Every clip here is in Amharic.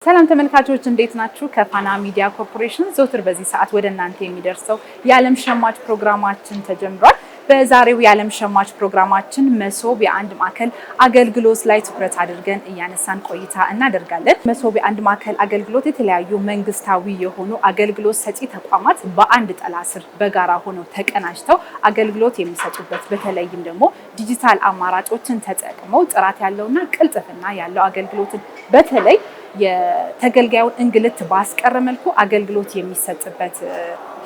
ሰላም ተመልካቾች እንዴት ናችሁ? ከፋና ሚዲያ ኮርፖሬሽን ዘውትር በዚህ ሰዓት ወደ እናንተ የሚደርሰው የዓለም ሸማች ፕሮግራማችን ተጀምሯል። በዛሬው የዓለም ሸማች ፕሮግራማችን መሶብ የአንድ ማዕከል አገልግሎት ላይ ትኩረት አድርገን እያነሳን ቆይታ እናደርጋለን። መሶብ የአንድ ማዕከል አገልግሎት የተለያዩ መንግስታዊ የሆኑ አገልግሎት ሰጪ ተቋማት በአንድ ጥላ ስር በጋራ ሆነው ተቀናጅተው አገልግሎት የሚሰጡበት በተለይም ደግሞ ዲጂታል አማራጮችን ተጠቅመው ጥራት ያለውና ቅልጥፍና ያለው አገልግሎትን በተለይ የተገልጋዩን እንግልት ባስቀረ መልኩ አገልግሎት የሚሰጥበት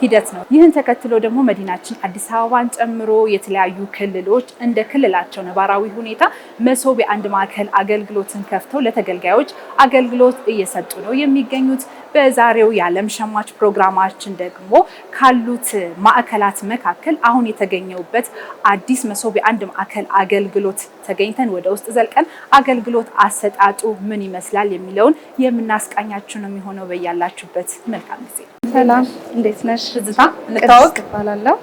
ሂደት ነው። ይህን ተከትሎ ደግሞ መዲናችን አዲስ አበባን ጨምሮ የተለያዩ ክልሎች እንደ ክልላቸው ነባራዊ ሁኔታ መሶብ የአንድ ማዕከል አገልግሎትን ከፍተው ለተገልጋዮች አገልግሎት እየሰጡ ነው የሚገኙት። በዛሬው የዓለም ሸማች ፕሮግራማችን ደግሞ ካሉት ማዕከላት መካከል አሁን የተገኘውበት አዲስ መሶብ የአንድ ማዕከል አገልግሎት ተገኝተን ወደ ውስጥ ዘልቀን አገልግሎት አሰጣጡ ምን ይመስላል የሚለውን የምናስቃኛችሁ ነው የሚሆነው። በያላችሁበት መልካም ጊዜ። ሰላም፣ እንዴት ነሽ? ትዝታ እንታወቅ እባላለሁ።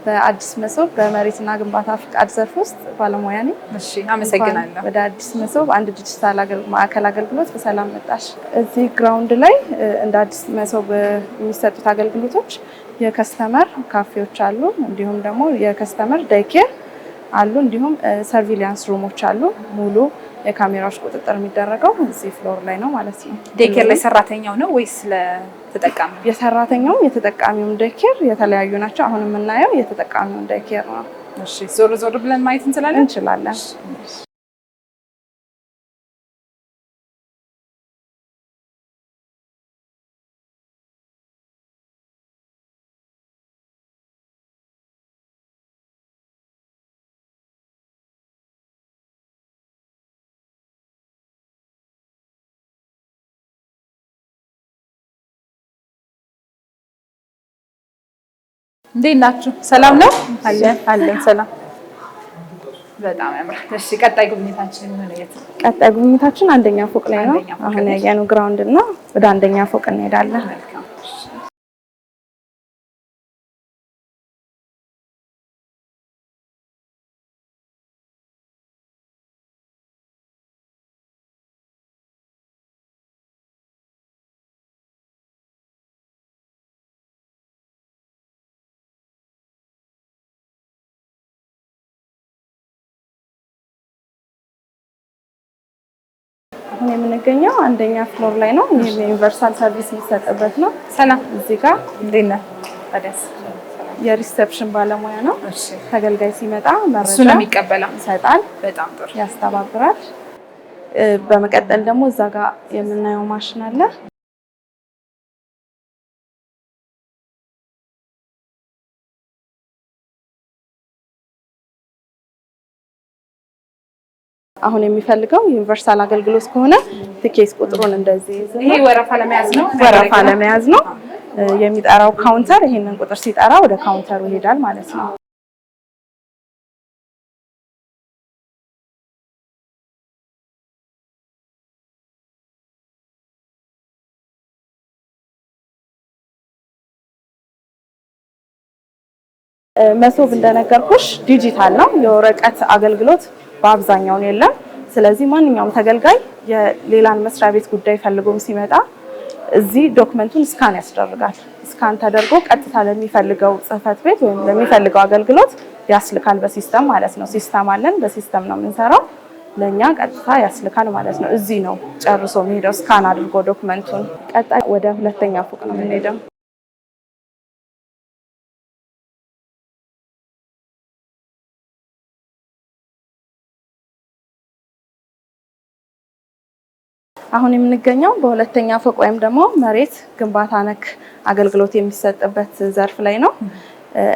በአዲስ መሶብ በመሬትና ግንባታ ፍቃድ ዘርፍ ውስጥ ባለሙያ ነኝ። እሺ፣ አመሰግናለሁ። ወደ አዲስ መሶብ አንድ ዲጂታል ማዕከል አገልግሎት በሰላም መጣሽ። እዚህ ግራውንድ ላይ እንደ አዲስ መሶብ የሚሰጡት አገልግሎቶች የከስተመር ካፌዎች አሉ፣ እንዲሁም ደግሞ የከስተመር ዴይኬር አሉ፣ እንዲሁም ሰርቪሊያንስ ሩሞች አሉ። ሙሉ የካሜራዎች ቁጥጥር የሚደረገው እዚህ ፍሎር ላይ ነው ማለት ነው። ዴይኬር ላይ ሰራተኛው ነው ወይስ ለተጠቃሚ? የሰራተኛውም የተጠቃሚውም ዴይኬር የተለያዩ ናቸው። አሁን የምናየው የተጠቃሚውን ዴይኬር ነው። እሺ፣ ዞር ዞር ብለን ማየት እንችላለን? እንዴት ናችሁ? ሰላም ነው? አለን ሰላም። በጣም ያምራል። እሺ፣ ቀጣይ ጉብኝታችን ምን ነው? ቀጣይ ጉብኝታችን አንደኛ ፎቅ ላይ ነው። አሁን ያየነው ግራውንድ እና ወደ አንደኛ ፎቅ እንሄዳለን። አሁን የምንገኘው አንደኛ ፍሎር ላይ ነው። ይህ ዩኒቨርሳል ሰርቪስ የሚሰጥበት ነው። ሰላም፣ እዚህ ጋር እንዴት ነህ? ታዲያስ የሪሴፕሽን ባለሙያ ነው። እሺ፣ ተገልጋይ ሲመጣ መረጃ እሱ ነው የሚቀበለው፣ ይሰጣል፣ በጣም ጥሩ ያስተባብራል። በመቀጠል ደግሞ እዛ ጋር የምናየው ማሽን አለ። አሁን የሚፈልገው ዩኒቨርሳል አገልግሎት ከሆነ ትኬት ቁጥሩን እንደዚህ ይሄ ወረፋ ለመያዝ ነው። ወረፋ ለመያዝ ነው የሚጠራው ካውንተር። ይሄንን ቁጥር ሲጠራ ወደ ካውንተሩ ይሄዳል ማለት ነው። መሶብ እንደነገርኩሽ ዲጂታል ነው። የወረቀት አገልግሎት በአብዛኛው የለም። ስለዚህ ማንኛውም ተገልጋይ የሌላን መስሪያ ቤት ጉዳይ ፈልጎም ሲመጣ እዚህ ዶክመንቱን ስካን ያስደርጋል። ስካን ተደርጎ ቀጥታ ለሚፈልገው ጽህፈት ቤት ወይም ለሚፈልገው አገልግሎት ያስልካል በሲስተም ማለት ነው። ሲስተም አለን፣ በሲስተም ነው የምንሰራው። ለኛ ቀጥታ ያስልካል ማለት ነው። እዚህ ነው ጨርሶ የሚሄደው ስካን አድርጎ ዶክመንቱን። ቀጣይ ወደ ሁለተኛ ፎቅ ነው የምንሄደው። አሁን የምንገኘው በሁለተኛ ፎቅ ወይም ደግሞ መሬት ግንባታ ነክ አገልግሎት የሚሰጥበት ዘርፍ ላይ ነው።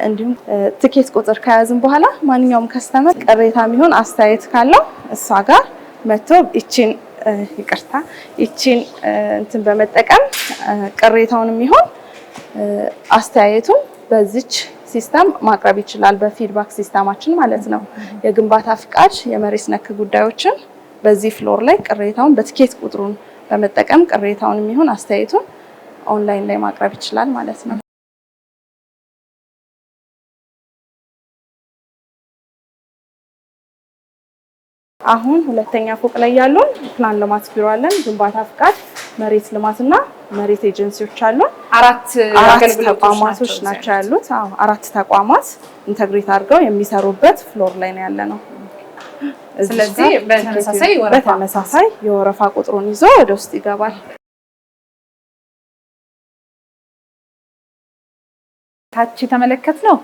እንዲሁም ትኬት ቁጥር ከያዝን በኋላ ማንኛውም ከስተመር ቅሬታ የሚሆን አስተያየት ካለው እሷ ጋር መጥቶ ይቺን እንትን በመጠቀም ቅሬታውን የሚሆን አስተያየቱን በዚች ሲስተም ማቅረብ ይችላል። በፊድባክ ሲስተማችን ማለት ነው። የግንባታ ፍቃድ፣ የመሬት ነክ ጉዳዮችን በዚህ ፍሎር ላይ ቅሬታውን በትኬት ቁጥሩን በመጠቀም ቅሬታውን የሚሆን አስተያየቱን ኦንላይን ላይ ማቅረብ ይችላል ማለት ነው። አሁን ሁለተኛ ፎቅ ላይ ያሉን ፕላን ልማት ቢሮ አለን፣ ግንባታ ፍቃድ፣ መሬት ልማትና መሬት ኤጀንሲዎች አሉ። አራት ተቋማቶች ናቸው ያሉት። አራት ተቋማት ኢንተግሬት አድርገው የሚሰሩበት ፍሎር ላይ ነው ያለነው። ስለዚህ በተመሳሳይ የወረፋ ቁጥሩን ይዞ ወደ ውስጥ ይገባል። ታች የተመለከትነው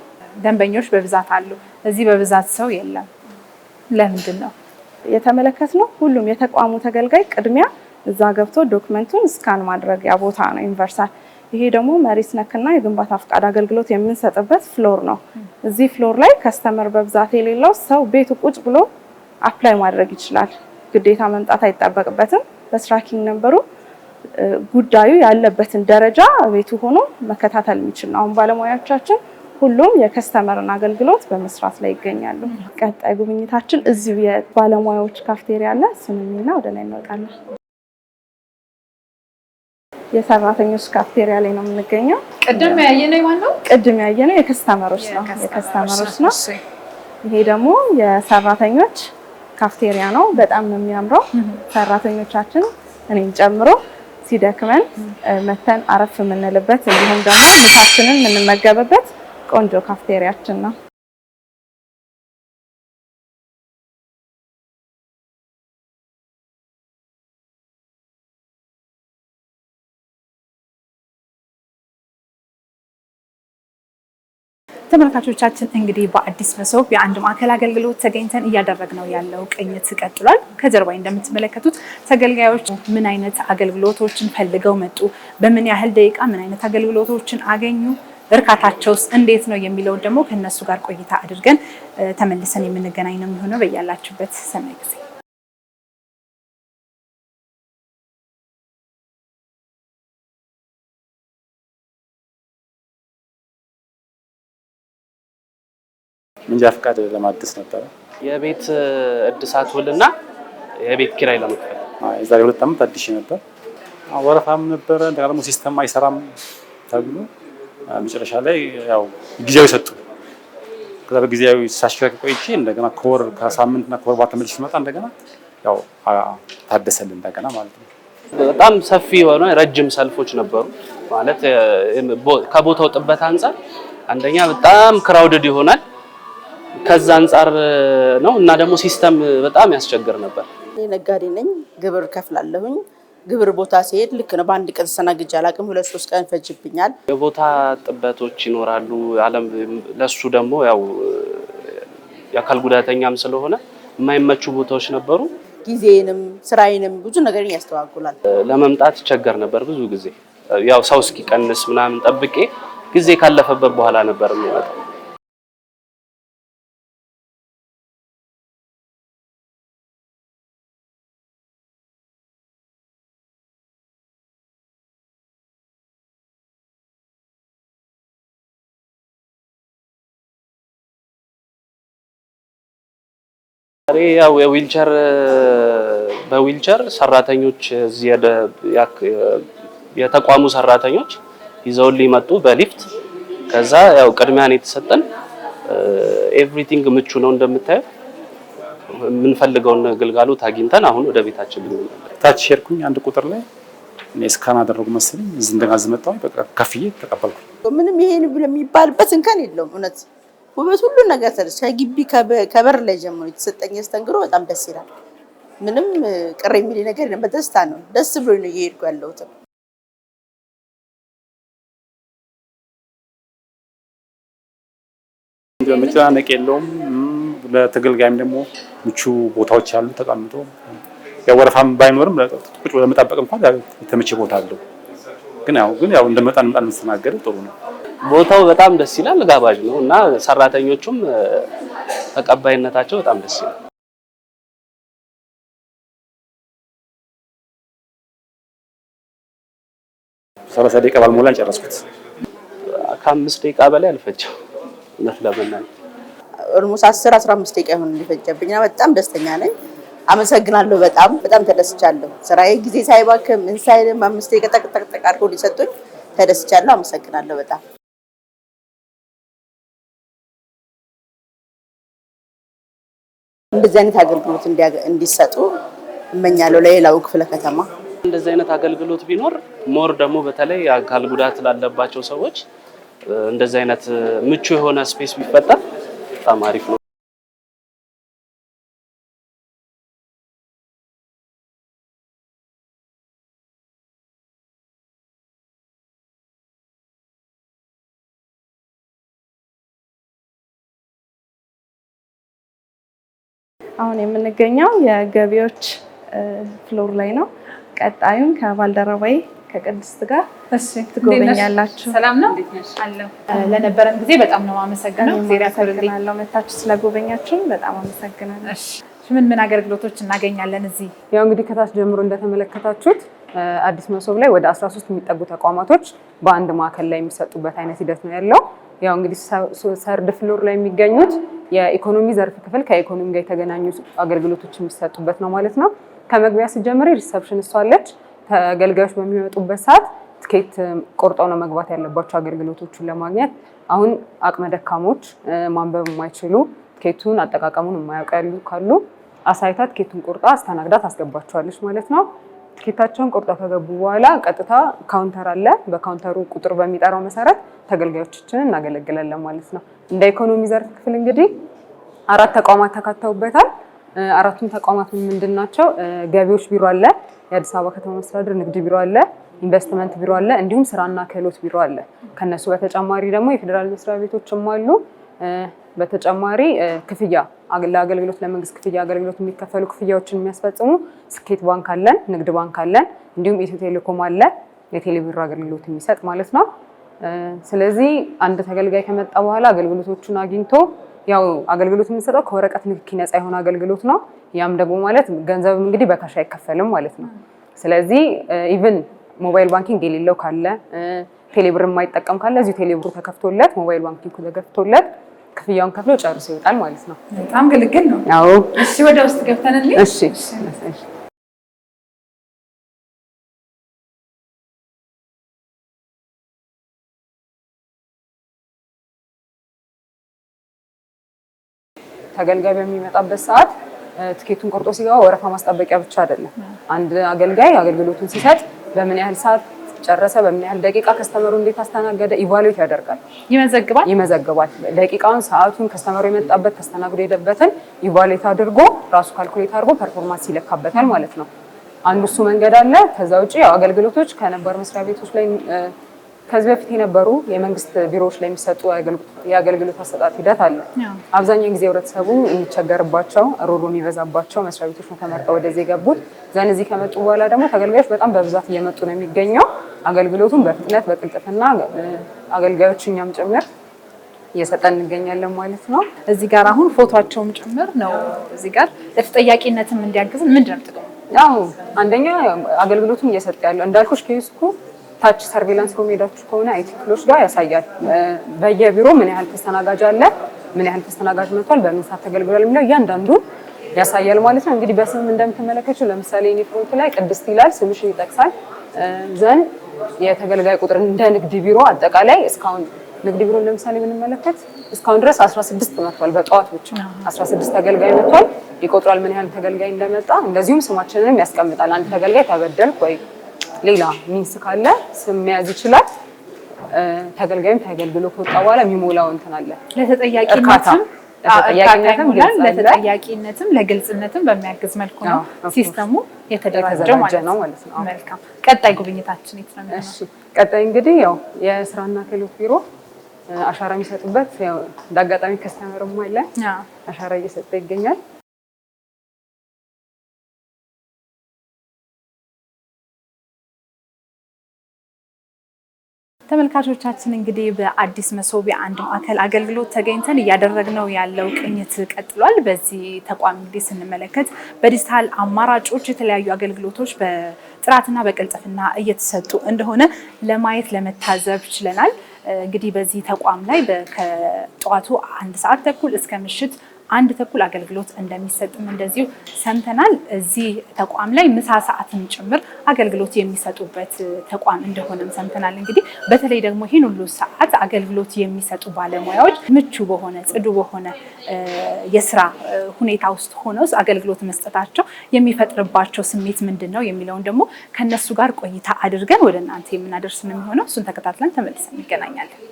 ደንበኞች በብዛት አሉ። እዚህ በብዛት ሰው የለም። ለምንድን ነው የተመለከትነው? ሁሉም የተቋሙ ተገልጋይ ቅድሚያ እዛ ገብቶ ዶክመንቱን ስካን ማድረግ ያ ቦታ ነው ዩኒቨርሳል። ይሄ ደግሞ መሬት ነክና የግንባታ ፍቃድ አገልግሎት የምንሰጥበት ፍሎር ነው። እዚህ ፍሎር ላይ ከስተመር በብዛት የሌለው ሰው ቤቱ ቁጭ ብሎ አፕላይ ማድረግ ይችላል። ግዴታ መምጣት አይጠበቅበትም። በትራኪንግ ነምበሩ ጉዳዩ ያለበትን ደረጃ ቤቱ ሆኖ መከታተል የሚችል ነው። አሁን ባለሙያዎቻችን ሁሉም የከስተመርን አገልግሎት በመስራት ላይ ይገኛሉ። ቀጣይ ጉብኝታችን እዚሁ የባለሙያዎች ካፍቴሪያ አለ። እሱንና ወደ ላይ እንወጣለን። የሰራተኞች ካፍቴሪያ ላይ ነው የምንገኘው። ቅድም ያየነው ማነው? ቅድም ያየነው የከስተመሮች ነው። ይሄ ደግሞ የሰራተኞች ካፍቴሪያ ነው። በጣም ነው የሚያምረው። ሰራተኞቻችን እኔን ጨምሮ ሲደክመን መተን አረፍ የምንልበት እንዲሁም ደግሞ ምሳችንን የምንመገብበት ቆንጆ ካፍቴሪያችን ነው። ተመልካቾቻችን እንግዲህ በአዲስ መሶብ የአንድ ማዕከል አገልግሎት ተገኝተን እያደረግነው ያለው ቅኝት ቀጥሏል። ከጀርባ እንደምትመለከቱት ተገልጋዮች ምን አይነት አገልግሎቶችን ፈልገው መጡ፣ በምን ያህል ደቂቃ ምን አይነት አገልግሎቶችን አገኙ፣ እርካታቸውስ እንዴት ነው የሚለውን ደግሞ ከነሱ ጋር ቆይታ አድርገን ተመልሰን የምንገናኝ ነው የሚሆነው። በያላችሁበት ሰናይ ጊዜ። መንጃ ፈቃድ ለማደስ ነበር። የቤት እድሳት ውልና የቤት ኪራይ ለመክፈል የዛሬ 2 ዓመት አዲስ ነበር። ወረፋም ነበረ። እንደገና ደግሞ ሲስተም አይሰራም ተብሎ መጨረሻ ላይ ያው ጊዜያዊ ሰጡ። ከዛ በጊዜያዊ ሳሽከረክር ቆይቼ እንደገና ከሳምንትና ከወር በኋላ ተመልሼ ስመጣ እንደገና ያው ታደሰልን እንደገና ማለት ነው። በጣም ሰፊ የሆነ ረጅም ሰልፎች ነበሩ። ማለት ከቦታው ጥበት አንፃር አንደኛ በጣም ክራውድድ ይሆናል። ከዛ አንፃር ነው እና ደግሞ ሲስተም በጣም ያስቸግር ነበር። እኔ ነጋዴ ነኝ፣ ግብር ከፍላለሁኝ። ግብር ቦታ ሲሄድ ልክ ነው በአንድ ቀን ተሰናግጄ አላውቅም። 2-3 ቀን ፈጅብኛል። የቦታ ጥበቶች ይኖራሉ። ለሱ ደግሞ ያው የአካል ጉዳተኛም ስለሆነ የማይመቹ ቦታዎች ነበሩ። ጊዜንም ስራዬንም ብዙ ነገርን ያስተዋጉላል። ለመምጣት ቸገር ነበር ብዙ ጊዜ። ያው ሰው እስኪቀንስ ምናምን ጠብቄ ጊዜ ካለፈበት በኋላ ነበር የሚመጣው። ያው በዊልቸር ሰራተኞች የተቋሙ ሰራተኞች ይዘውልኝ መጡ በሊፍት። ከዛ ያው ቅድሚያን የተሰጠን ኤቭሪቲንግ ምቹ ነው እንደምታየው። የምንፈልገውን ግልጋሎት አግኝተን አሁን ወደ ቤታችን ልንመለስ። ታች ሄድኩኝ አንድ ቁጥር ላይ እኔ ስካን አደረጉ መሰለኝ። እዚህ እንደጋዝ መጣሁ። በቃ ከፍዬ ተቀበልኩ። ምንም ይሄን የሚባልበት እንከን የለውም። እውነት ውበት ሁሉ ነገር ተደስ ከግቢ ከበር ላይ ጀምሮ የተሰጠኝ ስተንግሮ በጣም ደስ ይላል። ምንም ቅር የሚል ነገር የለም። በደስታ ነው፣ ደስ ብሎኝ ነው እየሄድኩ ያለሁት። መጨናነቅ የለውም። ለተገልጋይም ደግሞ ምቹ ቦታዎች አሉ ተቀምጦ። ያው ወረፋም ባይኖርም ቁጭ ብሎ ለመጠበቅ እንኳን የተመቸ ቦታ አለው። ግን ያው እንደመጣን መስተናገድ ጥሩ ነው። ቦታው በጣም ደስ ይላል፣ ጋባዥ ነው እና ሰራተኞቹም ተቀባይነታቸው በጣም ደስ ይላል። 30 ደቂቃ ባልሞላ ጨረስኩት። ከ5 ደቂቃ በላይ አልፈጀም እውነት ለመናገር። ኦልሞስት 10-15 ደቂቃ ይሆን ሊፈጀብኝ። በጣም ደስተኛ ነኝ። አመሰግናለሁ። በጣም ተደስቻለሁ። ስራዬ ጊዜ ሳይባክም ምን ሳይልም 5 ደቂቃ ጠቅጠቅ አድርገው ሊሰጡኝ ተደስቻለሁ። አመሰግናለሁ በጣም። እንደዚህ አይነት አገልግሎት እንዲሰጡ እመኛለሁ ለሌላው ክፍለ ከተማ። እንደዚህ አይነት አገልግሎት ቢኖር ሞር ደግሞ በተለይ አካል ጉዳት ላለባቸው ሰዎች እንደዚህ አይነት ምቹ የሆነ ስፔስ ቢፈጠር በጣም አሪፍ ነው። አሁን የምንገኘው የገቢዎች ፍሎር ላይ ነው። ቀጣዩን ከባልደረባዬ ከቅድስት ጋር ትጎበኛላችሁ። ሰላም ነው አለው። ለነበረን ጊዜ በጣም ነው አመሰግናለሁ። አመሰግናለሁ። መታችሁ ስለጎበኛችሁን በጣም አመሰግናለሁ። እሺ ምን አገልግሎቶች እናገኛለን እዚህ? ያው እንግዲህ ከታች ጀምሮ እንደተመለከታችሁት አዲስ መሶብ ላይ ወደ 13 የሚጠጉ ተቋማቶች በአንድ ማዕከል ላይ የሚሰጡበት አይነት ሂደት ነው ያለው። ያው እንግዲህ ሰርድ ፍሎር ላይ የሚገኙት የኢኮኖሚ ዘርፍ ክፍል ከኢኮኖሚ ጋር የተገናኙ አገልግሎቶች የሚሰጡበት ነው ማለት ነው። ከመግቢያ ሲጀምር ሪሰፕሽን አለች። ተገልጋዮች በሚመጡበት ሰዓት ትኬት ቆርጠው ነው መግባት ያለባቸው አገልግሎቶቹን ለማግኘት። አሁን አቅመ ደካሞች ማንበብ የማይችሉ ትኬቱን አጠቃቀሙን የማያውቁ ያሉ ካሉ አሳይታ ትኬቱን ቆርጣ አስተናግዳ ታስገባቸዋለች ማለት ነው። ትኬታቸውን ቆርጠው ከገቡ በኋላ ቀጥታ ካውንተር አለ። በካውንተሩ ቁጥር በሚጠራው መሰረት ተገልጋዮቻችንን እናገለግላለን ማለት ነው። እንደ ኢኮኖሚ ዘርፍ ክፍል እንግዲህ 4 ተቋማት ተካተውበታል። 4ቱም ተቋማት ምንድን ናቸው? ገቢዎች ቢሮ አለ፣ የአዲስ አበባ ከተማ መስተዳድር ንግድ ቢሮ አለ፣ ኢንቨስትመንት ቢሮ አለ፣ እንዲሁም ስራና ክህሎት ቢሮ አለ። ከነሱ በተጨማሪ ደግሞ የፌዴራል መስሪያ ቤቶችም አሉ። በተጨማሪ ክፍያ ለአገልግሎት ለመንግስት ክፍያ አገልግሎት የሚከፈሉ ክፍያዎችን የሚያስፈጽሙ ስኬት ባንክ አለን፣ ንግድ ባንክ አለን፣ እንዲሁም ኢትዮ ቴሌኮም አለ የቴሌብር አገልግሎት የሚሰጥ ማለት ነው። ስለዚህ አንድ ተገልጋይ ከመጣ በኋላ አገልግሎቶቹን አግኝቶ ያው አገልግሎት የምንሰጠው ከወረቀት ንክኪ ነፃ የሆነ አገልግሎት ነው። ያም ደግሞ ማለት ገንዘብ እንግዲህ በካሽ አይከፈልም ማለት ነው። ስለዚህ ኢቭን ሞባይል ባንኪንግ የሌለው ካለ ቴሌብር የማይጠቀም ካለ እዚሁ ቴሌብሩ ተከፍቶለት ሞባይል ባንኪንግ ተከፍቶለት ክፍያውን ከፍሎ ጨርሶ ይወጣል ማለት ነው። በጣም ግልግል ነው። አዎ። እሺ ወደ ውስጥ ገብተን እሺ ተገልጋይ በሚመጣበት ሰዓት ትኬቱን ቆርጦ ሲገባ ወረፋ ማስጠበቂያ ብቻ አይደለም። አንድ አገልጋይ አገልግሎቱን ሲሰጥ በምን ያህል ሰዓት ጨረሰ፣ በምን ያህል ደቂቃ ከስተመሩ እንዴት አስተናገደ ኢቫሉዌት ያደርጋል፣ ይመዘግባል። ደቂቃውን፣ ሰዓቱን፣ ከስተመሩ የመጣበት ተስተናግዶ የሄደበትን ኢቫሉዌት አድርጎ ራሱ ካልኩሌት አድርጎ ፐርፎርማንስ ይለካበታል ማለት ነው። አንዱ እሱ መንገድ አለ። ከዛ ውጪ ያው አገልግሎቶች ከነባር መስሪያ ቤቶች ላይ ከዚህ በፊት የነበሩ የመንግስት ቢሮዎች ላይ የሚሰጡ የአገልግሎት አሰጣጥ ሂደት አለ። አብዛኛውን ጊዜ ህብረተሰቡ የሚቸገርባቸው ሮሮ የሚበዛባቸው መስሪያ ቤቶች ነው ተመርጠው ወደዚህ የገቡት። ዘን እዚህ ከመጡ በኋላ ደግሞ ተገልጋዮች በጣም በብዛት እየመጡ ነው የሚገኘው። አገልግሎቱን በፍጥነት በቅልጥፍና አገልጋዮች እኛም ጭምር እየሰጠን እንገኛለን ማለት ነው። እዚህ ጋር አሁን ፎቶቸውም ጭምር ነው። እዚህ ጋር ለተጠያቂነትም እንዲያግዝ ምንድነው ጥቅሙ? ያው አንደኛ አገልግሎቱን እየሰጠ ያለው እንዳልኩሽ ከዩስኩ ታች ሰርቬላንስ ሩም ሄዳችሁ ከሆነ አይቲ ክፍሎች ጋር ያሳያል። በየቢሮ ምን ያህል ተስተናጋጅ አለ፣ ምን ያህል ተስተናጋጅ መጥቷል፣ በምን ሰዓት ተገልግሏል የሚለው እያንዳንዱ ያሳያል ማለት ነው። እንግዲህ በስም እንደምትመለከቱ ለምሳሌ እኔ ፍሮንት ላይ ቅድስት ይላል፣ ስምሽን ይጠቅሳል። ዘን የተገልጋይ ቁጥር እንደ ንግድ ቢሮ አጠቃላይ እስካሁን ንግድ ቢሮ ለምሳሌ ብንመለከት እስካሁን ድረስ 16 መጥቷል። በጠዋት ብቻ 16 ተገልጋይ መጥቷል። ይቆጥራል ምን ያህል ተገልጋይ እንደመጣ። እንደዚሁም ስማችንንም ያስቀምጣል። አንድ ተገልጋይ ተበደልክ ወይ ሌላ ሚንስ ካለ ስም መያዝ ይችላል። ተገልጋይም ተገልግሎ ከወጣ በኋላ የሚሞላው እንትን አለ። ለተጠያቂነትም ለግልጽነትም በሚያግዝ መልኩ ነው ሲስተሙ የተደራጀው ማለት ነው። መልካም። ቀጣይ ጉብኝታችን የት ነው? እሺ፣ ቀጣይ እንግዲህ ያው የስራና ክህሎት ቢሮ አሻራ የሚሰጡበት ያው እንዳጋጣሚ ከስተመርም አለ አሻራ እየሰጠ ይገኛል። ተመልካቾቻችን እንግዲህ በአዲስ መሶብ የአንድ ማዕከል አገልግሎት ተገኝተን እያደረግነው ያለው ቅኝት ቀጥሏል። በዚህ ተቋም እንግዲህ ስንመለከት በዲጂታል አማራጮች የተለያዩ አገልግሎቶች በጥራትና በቅልጥፍና እየተሰጡ እንደሆነ ለማየት ለመታዘብ ችለናል። እንግዲህ በዚህ ተቋም ላይ ከጠዋቱ 1 ሰዓት ተኩል እስከ ምሽት 1:30 አገልግሎት እንደሚሰጥም እንደዚሁ ሰምተናል። እዚህ ተቋም ላይ ምሳ ሰዓትን ጭምር አገልግሎት የሚሰጡበት ተቋም እንደሆነም ሰምተናል። እንግዲህ በተለይ ደግሞ ይህን ሁሉ ሰዓት አገልግሎት የሚሰጡ ባለሙያዎች ምቹ በሆነ ጽዱ በሆነ የስራ ሁኔታ ውስጥ ሆነው አገልግሎት መስጠታቸው የሚፈጥርባቸው ስሜት ምንድን ነው የሚለውን ደግሞ ከነሱ ጋር ቆይታ አድርገን ወደ እናንተ የምናደርስ ነው የሚሆነው። እሱን ተከታትለን ተመልሰን እንገናኛለን።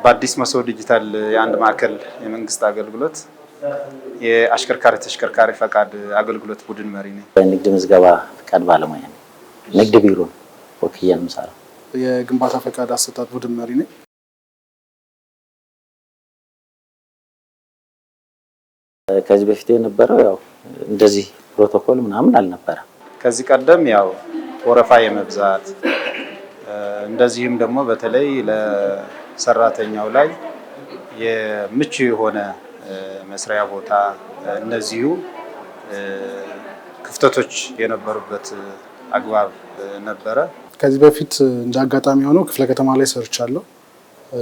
በአዲስ መሶብ ዲጂታል የአንድ ማዕከል የመንግስት አገልግሎት የአሽከርካሪ ተሽከርካሪ ፈቃድ አገልግሎት ቡድን መሪ ነኝ። በንግድ ምዝገባ ፈቃድ ባለሙያ ነኝ። ንግድ ቢሮ ወክዬ ነው የምሰራው። የግንባታ ፈቃድ አሰጣጥ ቡድን መሪ ነኝ። ከዚህ በፊት የነበረው ያው እንደዚህ ፕሮቶኮል ምናምን አልነበረም። ከዚህ ቀደም ያው ወረፋ የመብዛት እንደዚህም ደግሞ በተለይ ለሰራተኛው ላይ የምቹ የሆነ መስሪያ ቦታ እነዚሁ ክፍተቶች የነበሩበት አግባብ ነበረ። ከዚህ በፊት እንደ አጋጣሚ ሆኖ ክፍለ ከተማ ላይ ሰርቻለሁ።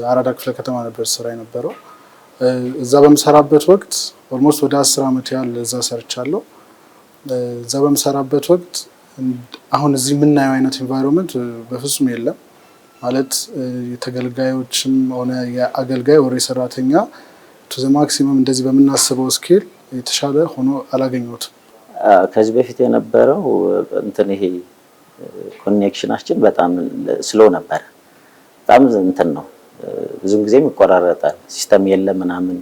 አራዳ ክፍለ ከተማ ነበር ስራ የነበረው። እዛ በምሰራበት ወቅት ኦልሞስት ወደ 10 ዓመት ያህል እዛ ሰርቻለሁ። እዛ በምሰራበት ወቅት አሁን እዚህ የምናየው አይነት ኢንቫይሮንመንት በፍጹም የለም። ማለት የተገልጋዮችም ሆነ የአገልጋይ ወሬ ሰራተኛ ቱ ዘ ማክሲመም እንደዚህ በምናስበው ስኬል የተሻለ ሆኖ አላገኘሁትም። ከዚህ በፊት የነበረው እንትን ይሄ ኮኔክሽናችን በጣም ስሎ ነበር። በጣም እንትን ነው፣ ብዙም ጊዜ ይቆራረጣል፣ ሲስተም የለም ምናምን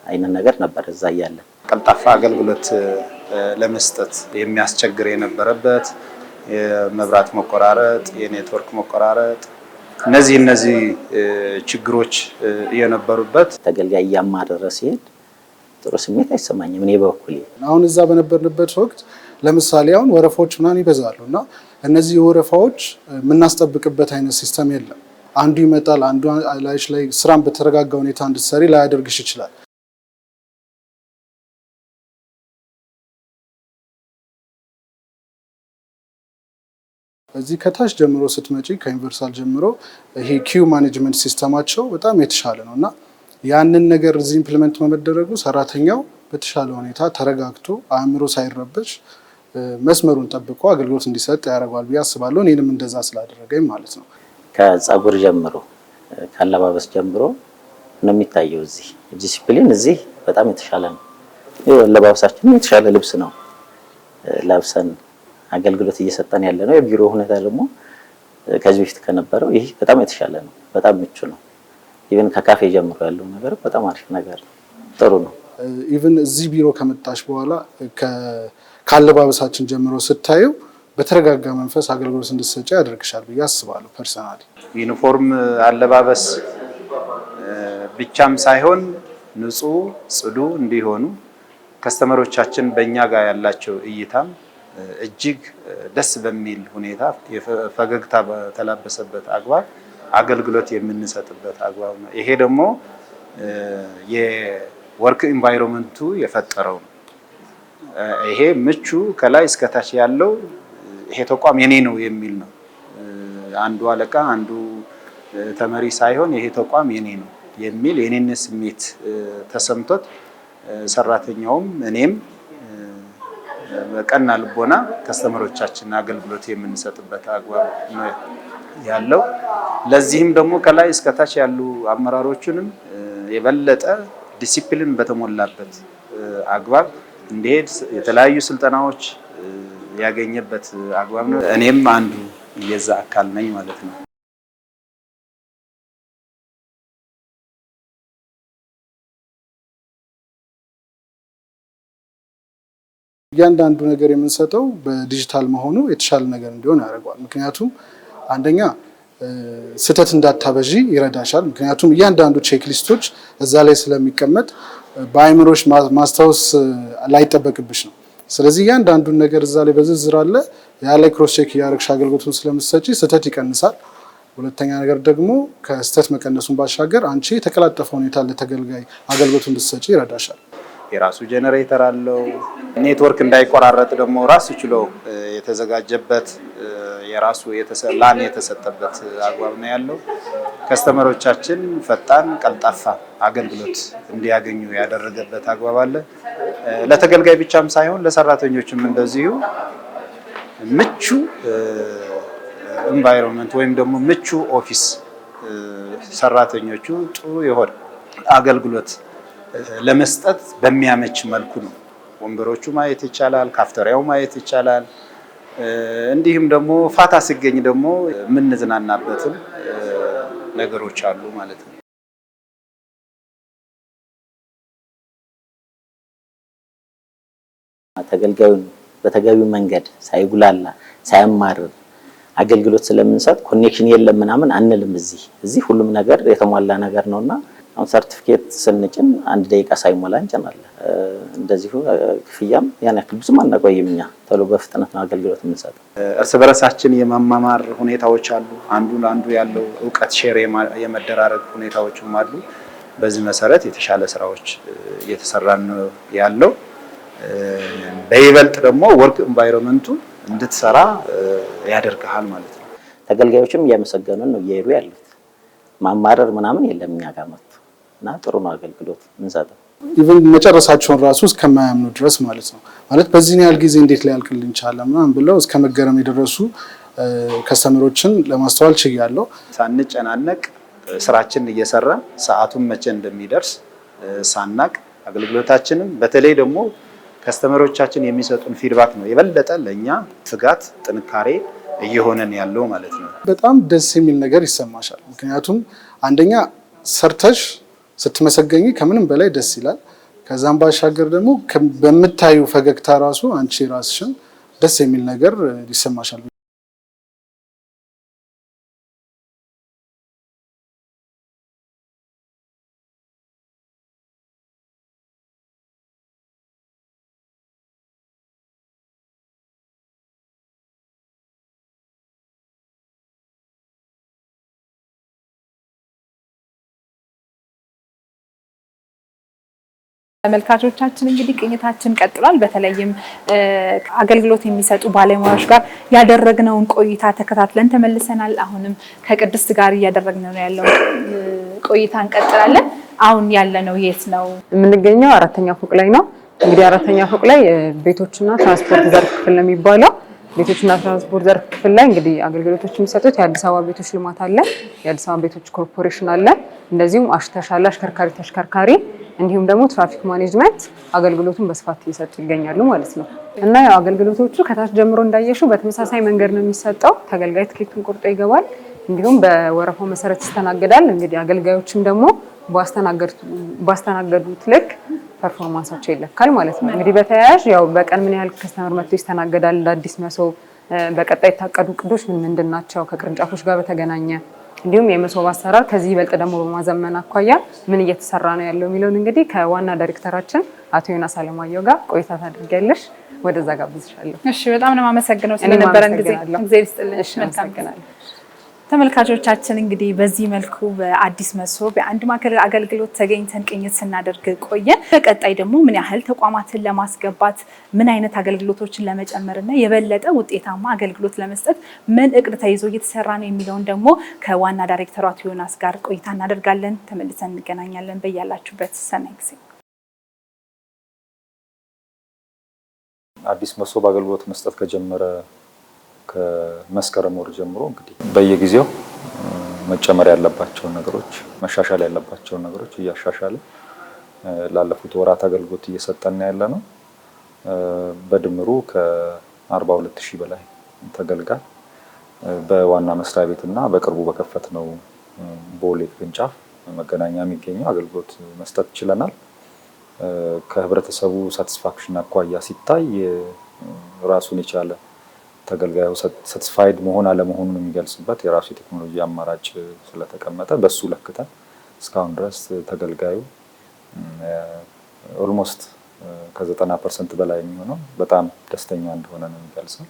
አይነት ነገር ነበር። እዛ ያለ ቀልጣፋ አገልግሎት ለመስጠት የሚያስቸግር የነበረበት የመብራት መቆራረጥ፣ የኔትወርክ መቆራረጥ እነዚህ ችግሮች የነበሩበት ተገልጋይ እያማረረ ሲሄድ ጥሩ ስሜት አይሰማኝም እኔ በኩሌ። አሁን እዛ በነበርንበት ወቅት ለምሳሌ አሁን ወረፋዎች ምናምን ይበዛሉ እና እነዚህ ወረፋዎች የምናስጠብቅበት አይነት ሲስተም የለም። አንዱ ይመጣል፣ አንዱ ላይሽ ላይ ስራን በተረጋጋ ሁኔታ እንድትሰሪ ላያደርግሽ ይችላል። እዚህ ከታች ጀምሮ ስትመጪ ከዩኒቨርሳል ጀምሮ ይሄ ኪው ማኔጅመንት ሲስተማቸው በጣም የተሻለ ነው እና ያንን ነገር እዚህ ኢምፕሊመንት በመደረጉ ሰራተኛው በተሻለ ሁኔታ ተረጋግቶ አእምሮ ሳይረበሽ መስመሩን ጠብቆ አገልግሎት እንዲሰጥ ያደርጋል ብዬ አስባለሁ። እኔንም እንደዛ ስላደረገኝ ማለት ነው። ከጸጉር ጀምሮ ከአለባበስ ጀምሮ ነው የሚታየው። እዚህ ዲሲፕሊን እዚህ በጣም የተሻለ ነው። አለባበሳችን የተሻለ ልብስ ነው ለብሰን አገልግሎት እየሰጠን ያለ ነው። የቢሮ ሁኔታ ደግሞ ከዚህ በፊት ከነበረው ይሄ በጣም የተሻለ ነው። በጣም ምቹ ነው። ኢቭን ከካፌ ጀምሮ ያለው ነገር በጣም አሪፍ ነገር ነው። ጥሩ ነው። ኢቭን እዚህ ቢሮ ከመጣሽ በኋላ ከአለባበሳችን ጀምሮ ስታየው በተረጋጋ መንፈስ አገልግሎት እንድትሰጪ ያደርግሻል ብዬ አስባለሁ። ፐርሰናሊ ዩኒፎርም አለባበስ ብቻም ሳይሆን ንጹህ ጽዱ እንዲሆኑ ከስተመሮቻችን በእኛ ጋር ያላቸው እይታም እጅግ ደስ በሚል ሁኔታ ፈገግታ በተላበሰበት አግባብ አገልግሎት የምንሰጥበት አግባብ ነው። ይሄ ደግሞ የወርክ ኢንቫይሮንመንቱ የፈጠረው ነው። ይሄ ምቹ ከላይ እስከታች ያለው ይሄ ተቋም የኔ ነው የሚል ነው። አንዱ አለቃ አንዱ ተመሪ ሳይሆን ይሄ ተቋም የኔ ነው የሚል የኔነት ስሜት ተሰምቶት ሰራተኛውም እኔም በቀና ልቦና ከስተመሮቻችን አገልግሎት የምንሰጥበት አግባብ ነው ያለው። ለዚህም ደግሞ ከላይ እስከታች ያሉ አመራሮችንም የበለጠ ዲሲፕሊን በተሞላበት አግባብ እንዲሄድ የተለያዩ ስልጠናዎች ያገኘበት አግባብ ነው። እኔም አንዱ የዛ አካል ነኝ ማለት ነው። እያንዳንዱ ነገር የምንሰጠው በዲጂታል መሆኑ የተሻለ ነገር እንዲሆን ያደርገዋል። ምክንያቱም አንደኛ ስህተት እንዳታበዢ ይረዳሻል። ምክንያቱም እያንዳንዱ ቼክ ሊስቶች እዛ ላይ ስለሚቀመጥ በአይምሮሽ ማስታወስ ላይጠበቅብሽ ነው። ስለዚህ እያንዳንዱን ነገር እዛ ላይ በዝርዝር አለ። ያ ላይ ክሮስ ቼክ እያደረግሽ አገልግሎቱን ስለምትሰጪ ስህተት ይቀንሳል። ሁለተኛ ነገር ደግሞ ከስህተት መቀነሱን ባሻገር አንቺ የተቀላጠፈ ሁኔታ ለተገልጋይ አገልግሎቱን እንድትሰጪ ይረዳሻል። የራሱ ጄኔሬተር አለው። ኔትወርክ እንዳይቆራረጥ ደግሞ ራሱ ችሎ የተዘጋጀበት የራሱ ላን የተሰጠበት አግባብ ነው ያለው። ከስተመሮቻችን ፈጣን ቀልጣፋ አገልግሎት እንዲያገኙ ያደረገበት አግባብ አለ። ለተገልጋይ ብቻም ሳይሆን ለሰራተኞችም እንደዚሁ ምቹ ኢንቫይሮንመንት ወይም ደግሞ ምቹ ኦፊስ ሰራተኞቹ ጥሩ የሆነ አገልግሎት ለመስጠት በሚያመች መልኩ ነው። ወንበሮቹ ማየት ይቻላል፣ ካፍተሪያው ማየት ይቻላል። እንዲሁም ደግሞ ፋታ ሲገኝ ደግሞ የምንዝናናበትም ነገሮች አሉ ማለት ነው። ተገልጋዩን በተገቢው መንገድ ሳይጉላላ ሳያማርር አገልግሎት ስለምንሰጥ ኮኔክሽን የለም ምናምን አንልም። እዚህ ሁሉም ነገር የተሟላ ነገር ነውና አሁን ሰርቲፊኬት ስንጭን 1 ደቂቃ ሳይሞላ እንጭናለን። እንደዚሁ ክፍያም ያን ያክል ብዙም አናቆይም። እኛ ቶሎ በፍጥነት ነው አገልግሎት የምንሰጠው። እርስ በርሳችን የመማማር ሁኔታዎች አሉ። አንዱ ለአንዱ ያለው እውቀት ሼር የመደራረግ ሁኔታዎችም አሉ። በዚህ መሰረት የተሻለ ስራዎች እየተሰራ ነው ያለው። በይበልጥ ደግሞ ወርክ ኢንቫይሮንመንቱ እንድትሰራ ያደርጋል ማለት ነው። ተገልጋዮችም እያመሰገኑን ነው እየሄዱ ያሉት። ማማረር ምናምን የለም እኛ ጋር መጥቶ እና ጥሩ ነው አገልግሎት እንሰጠው። ኢቭን መጨረሳቸውን ራሱ እስከማያምኑ ድረስ ማለት ነው። ማለት በዚህ ያህል ጊዜ እንዴት ሊያልቅልን ቻለ ምናምን ብለው እስከ መገረም የደረሱ ከስተመሮችን ለማስተዋል ችያለሁ። ሳንጨናነቅ ስራችንን እየሰራን ሰዓቱን መቼ እንደሚደርስ ሳናቅ አገልግሎታችንን በተለይ ደግሞ ከስተመሮቻችን የሚሰጡን ፊድባክ ነው የበለጠ ለኛ ትጋት ጥንካሬ እየሆነን ያለው ማለት ነው። በጣም ደስ የሚል ነገር ይሰማሻል። ምክንያቱም አንደኛ ሰርተሽ ስትመሰገኝ ከምንም በላይ ደስ ይላል። ከዛም ባሻገር ደግሞ በምታዩ ፈገግታ ራሱ አንቺ ራስሽን ደስ የሚል ነገር ይሰማሻል። ተመልካቾቻችን እንግዲህ ቅኝታችን ቀጥሏል። በተለይም አገልግሎት የሚሰጡ ባለሙያዎች ጋር ያደረግነውን ቆይታ ተከታትለን ተመልሰናል። አሁንም ከቅድስት ጋር እያደረግነው ያለው ቆይታ እንቀጥላለን። አሁን ያለነው የት ነው? የምንገኘው 4ኛ ፎቅ ላይ ነው። እንግዲህ 4ኛ ፎቅ ላይ ቤቶችና ትራንስፖርት ዘርፍ ክፍል ነው የሚባለው። ቤቶችና ትራንስፖርት ዘርፍ ክፍል ላይ እንግዲህ አገልግሎቶች የሚሰጡት የአዲስ አበባ ቤቶች ልማት አለ፣ የአዲስ አበባ ቤቶች ኮርፖሬሽን አለ፣ እንደዚሁም አሽተሻለ ተሽከርካሪ እንዲሁም ደግሞ ትራፊክ ማኔጅመንት አገልግሎቱን በስፋት እየሰጡ ይገኛሉ ማለት ነው። እና ያው አገልግሎቶቹ ከታች ጀምሮ እንዳየሽው በተመሳሳይ መንገድ ነው የሚሰጠው። ተገልጋይ ትኬቱን ቆርጦ ይገባል፣ እንዲሁም በወረፋው መሰረት ይስተናገዳል። እንግዲህ አገልጋዮችም ደግሞ ባስተናገዱት ልክ ፐርፎርማንሳቸው ይለካል ማለት ነው። እንግዲህ በተያያዥ ያው በቀን ምን ያህል ከስተመር መጥቶ ይስተናገዳል፣ እንደ አዲስ መሶብ በቀጣይ የታቀዱ እቅዶች ምን ናቸው፣ ከቅርንጫፎች ጋር በተገናኘ እንዲሁም የመሶብ አሰራር ከዚህ ይበልጥ ደግሞ በማዘመን አኳያ ምን እየተሰራ ነው ያለው የሚለውን እንግዲህ ከዋና ዳይሬክተራችን አቶ ዮናስ አለማየሁ ጋር ቆይታ ታድርጊያለሽ። ወደዛ ጋብዝሻለሁ። እሺ፣ በጣም ነው የማመሰግነው ስለነበረን ጊዜ። እግዚአብሔር ይስጥልኝ። መልካም ተመልካቾቻችን እንግዲህ በዚህ መልኩ በአዲስ መሶብ የአንድ ማዕከል አገልግሎት ተገኝተን ቅኝት ስናደርግ ቆየን። በቀጣይ ደግሞ ምን ያህል ተቋማትን ለማስገባት ምን አይነት አገልግሎቶችን ለመጨመርና የበለጠ ውጤታማ አገልግሎት ለመስጠት ምን እቅድ ተይዞ እየተሰራ ነው የሚለውን ደግሞ ከዋና ዳይሬክተሩ አቶ ዮናስ ጋር ቆይታ እናደርጋለን። ተመልሰን እንገናኛለን። በያላችሁበት ሰናይ ጊዜ። አዲስ መሶብ አገልግሎት መስጠት ከጀመረ ከመስከረም ወር ጀምሮ እንግዲህ በየጊዜው መጨመር ያለባቸውን ነገሮች መሻሻል ያለባቸውን ነገሮች እያሻሻለ ላለፉት ወራት አገልግሎት እየሰጠን ያለ ነው። በድምሩ ከ42000 በላይ ተገልጋይ በዋና መስሪያ ቤትና በቅርቡ በከፈትነው ቦሌ ቅርንጫፍ መገናኛ የሚገኘው አገልግሎት መስጠት ችለናል። ከህብረተሰቡ ሳቲስፋክሽን አኳያ ሲታይ ራሱን የቻለ ተገልጋዩ ሳቲስፋይድ መሆን አለመሆኑን የሚገልጽበት የራሱ የቴክኖሎጂ አማራጭ ስለተቀመጠ በሱ ለክተን እስካሁን ድረስ ተገልጋዩ ኦልሞስት ከ90% በላይ የሚሆነው በጣም ደስተኛ እንደሆነ ነው የሚገልጸው።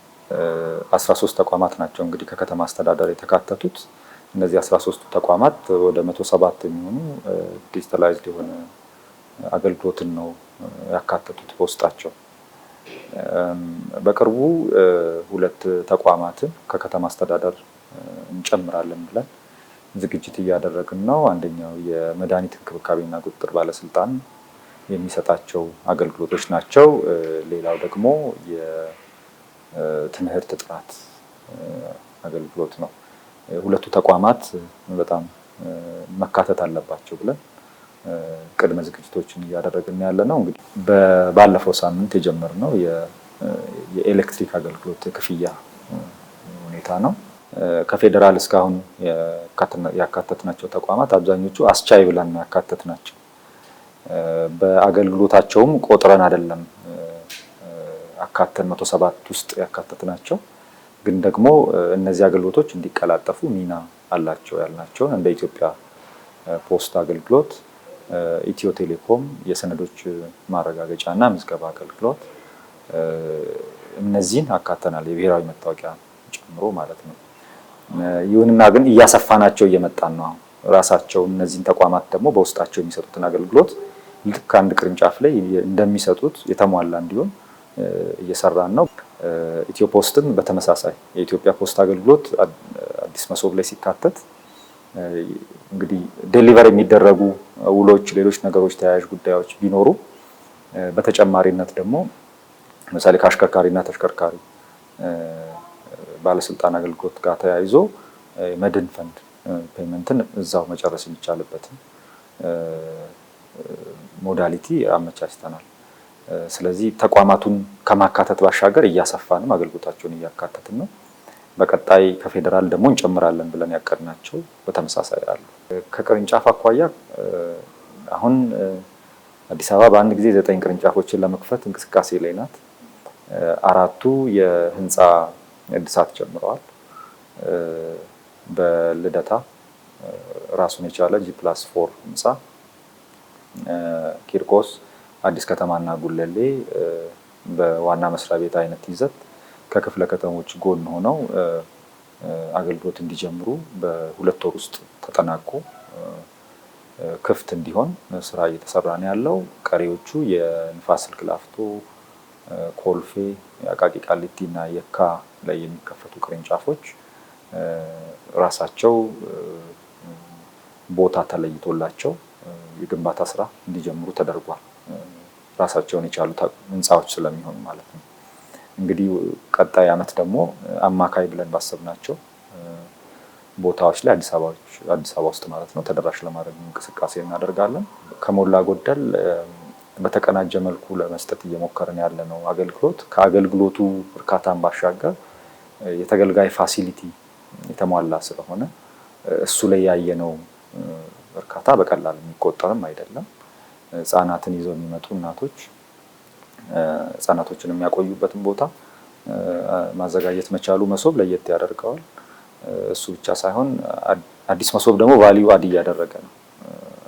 13 ተቋማት ናቸው እንግዲህ ከከተማ አስተዳደር የተካተቱት። እነዚህ 13 ተቋማት ወደ 107 የሚሆኑ ዲጂታላይዝድ የሆነ አገልግሎትን ነው ያካተቱት በውስጣቸው። በቅርቡ 2 ተቋማትን ከከተማ አስተዳደር እንጨምራለን ብለን ዝግጅት እያደረግን ነው። አንደኛው የመድኃኒት እንክብካቤና ቁጥጥር ባለስልጣን የሚሰጣቸው አገልግሎቶች ናቸው። ሌላው ደግሞ የትምህርት ጥራት አገልግሎት ነው። 2ቱ ተቋማት በጣም መካተት አለባቸው ብለን ቅድመ ዝግጅቶችን እያደረግን ያለ ነው። እንግዲህ ባለፈው ሳምንት የጀመርነው የኤሌክትሪክ አገልግሎት ክፍያ ሁኔታ ነው። ከፌዴራል እስካሁን ያካተትናቸው ተቋማት አብዛኞቹ አስቻይ ብለን ያካተትናቸው፣ በአገልግሎታቸውም ቆጥረን አይደለም አካተን 107 ውስጥ ያካተትናቸው፣ ግን ደግሞ እነዚህ አገልግሎቶች እንዲቀላጠፉ ሚና አላቸው ያልናቸውን እንደ ኢትዮጵያ ፖስት አገልግሎት፣ ኢትዮ ቴሌኮም የሰነዶች ማረጋገጫና ምዝገባ አገልግሎት፣ እነዚህን አካተናል፣ የብሔራዊ መታወቂያ ጨምሮ ማለት ነው። ይሁንና ግን እያሰፋናቸው እየመጣን ነው። ራሳቸው እነዚህን ተቋማት ደግሞ በውስጣቸው የሚሰጡትን አገልግሎት ልክ አንድ ቅርንጫፍ ላይ እንደሚሰጡት የተሟላ እንዲሆን እየሰራን ነው። ኢትዮ ፖስትም በተመሳሳይ የኢትዮጵያ ፖስት አገልግሎት አዲስ መሶብ ላይ ሲካተት እንግዲህ ዴሊቨር የሚደረጉ ውሎች፣ ሌሎች ነገሮች፣ ተያያዥ ጉዳዮች ቢኖሩ በተጨማሪነት ደግሞ ለምሳሌ ከአሽከርካሪና ተሽከርካሪ ባለስልጣን አገልግሎት ጋር ተያይዞ መድን ፈንድ ፔመንትን እዛው መጨረስ የሚቻልበትን ሞዳሊቲ አመቻችተናል። ስለዚህ ተቋማቱን ከማካተት ባሻገር እያሰፋንም አገልግሎታቸውን እያካተትን ነው። በቀጣይ ከፌዴራል ደግሞ እንጨምራለን ብለን ያቀድናቸው በተመሳሳይ አሉ። ከቅርንጫፍ አኳያ አሁን አዲስ አበባ በአንድ ጊዜ 9 ቅርንጫፎችን ለመክፈት እንቅስቃሴ ላይ ናት። 4ቱ የህንፃ እድሳት ጀምረዋል። በልደታ ራሱን የቻለ G+4 ህንፃ፣ ቂርቆስ፣ አዲስ ከተማና ጉለሌ በዋና መስሪያ ቤት አይነት ይዘት ከክፍለ ከተሞች ጎን ሆነው አገልግሎት እንዲጀምሩ በ2 ወር ውስጥ ተጠናቆ ክፍት እንዲሆን ስራ እየተሰራ ነው ያለው። ቀሪዎቹ የንፋስ ስልክ ላፍቶ፣ ኮልፌ፣ አቃቂ ቃሊቲ እና የካ ላይ የሚከፈቱ ቅርንጫፎች ራሳቸው ቦታ ተለይቶላቸው የግንባታ ስራ እንዲጀምሩ ተደርጓል። ራሳቸውን የቻሉ ህንፃዎች ስለሚሆኑ ማለት ነው። እንግዲህ ቀጣይ አመት ደግሞ አማካይ ብለን ባሰብናቸው ቦታዎች ላይ አዲስ አበባ ውስጥ ማለት ነው ተደራሽ ለማድረግ እንቅስቃሴ እናደርጋለን። ከሞላ ጎደል በተቀናጀ መልኩ ለመስጠት እየሞከርን ያለ ነው አገልግሎት። ከአገልግሎቱ እርካታን ባሻገር የተገልጋይ ፋሲሊቲ የተሟላ ስለሆነ እሱ ላይ ያየነው እርካታ በቀላል የሚቆጠርም አይደለም። ህጻናትን ይዘው የሚመጡ እናቶች ህጻናቶችን የሚያቆዩበትን ቦታ ማዘጋጀት መቻሉ መሶብ ለየት ያደርገዋል። እሱ ብቻ ሳይሆን አዲስ መሶብ ደግሞ ቫልዩ አድ እያደረገ ነው።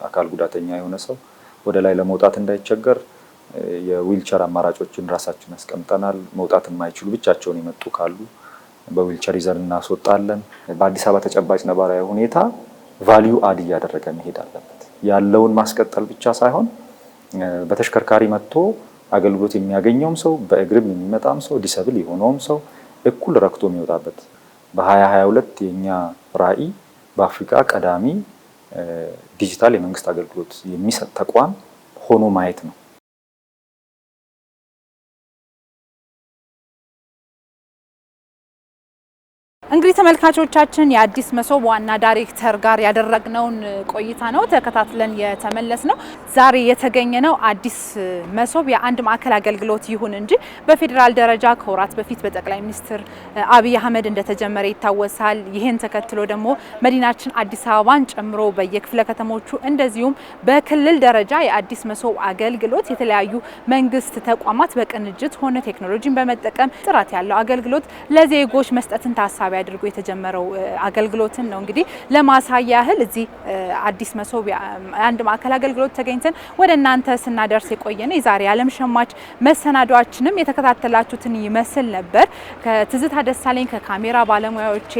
አካል ጉዳተኛ የሆነ ሰው ወደ ላይ ለመውጣት እንዳይቸገር የዊልቸር አማራጮችን ራሳችን አስቀምጠናል። መውጣት የማይችሉ ብቻቸውን የመጡ ካሉ በዊልቸር ይዘን እናስወጣለን። በአዲስ አበባ ተጨባጭ ነባራዊ ሁኔታ ቫልዩ አድ እያደረገ መሄድ አለበት። ያለውን ማስቀጠል ብቻ ሳይሆን በተሽከርካሪ መጥቶ አገልግሎት የሚያገኘውም ሰው፣ በእግርም የሚመጣም ሰው፣ ዲሰብል የሆነውም ሰው እኩል ረክቶ የሚወጣበት በ2022 የኛ ራዕይ በአፍሪካ ቀዳሚ ዲጂታል የመንግስት አገልግሎት የሚሰጥ ተቋም ሆኖ ማየት ነው። እንግዲህ ተመልካቾቻችን የአዲስ መሶብ ዋና ዳይሬክተር ጋር ያደረግነውን ቆይታ ነው ተከታትለን የተመለስ ነው። ዛሬ የተገኘነው አዲስ መሶብ የአንድ ማዕከል አገልግሎት ይሁን እንጂ በፌዴራል ደረጃ ከወራት በፊት በጠቅላይ ሚኒስትር አብይ አህመድ እንደተጀመረ ይታወሳል። ይህን ተከትሎ ደግሞ መዲናችን አዲስ አበባን ጨምሮ በየክፍለ ከተሞቹ እንደዚሁም በክልል ደረጃ የአዲስ መሶብ አገልግሎት የተለያዩ መንግስት ተቋማት በቅንጅት ሆነ ቴክኖሎጂን በመጠቀም ጥራት ያለው አገልግሎት ለዜጎች መስጠትን ታሳቢ አድርጎ የተጀመረው አገልግሎትን ነው። እንግዲህ ለማሳያ ያህል እዚህ አዲስ መሶብ አንድ ማዕከል አገልግሎት ተገኝተን ወደ እናንተ ስናደርስ የቆየነ የዛሬ የዓለም ሸማች መሰናዷችንም የተከታተላችሁትን ይመስል ነበር። ከትዝታ ደሳለኝ ከካሜራ ባለሙያዎቼ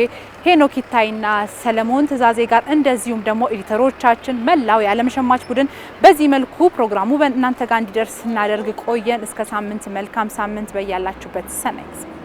ሄኖክ ይታይና ሰለሞን ትዛዜ ጋር እንደዚሁም ደግሞ ኤዲተሮቻችን መላው የዓለም ሸማች ቡድን በዚህ መልኩ ፕሮግራሙ በእናንተ ጋር እንዲደርስ እናደርግ ቆየን። እስከ ሳምንት መልካም ሳምንት በያላችሁበት ሰናይ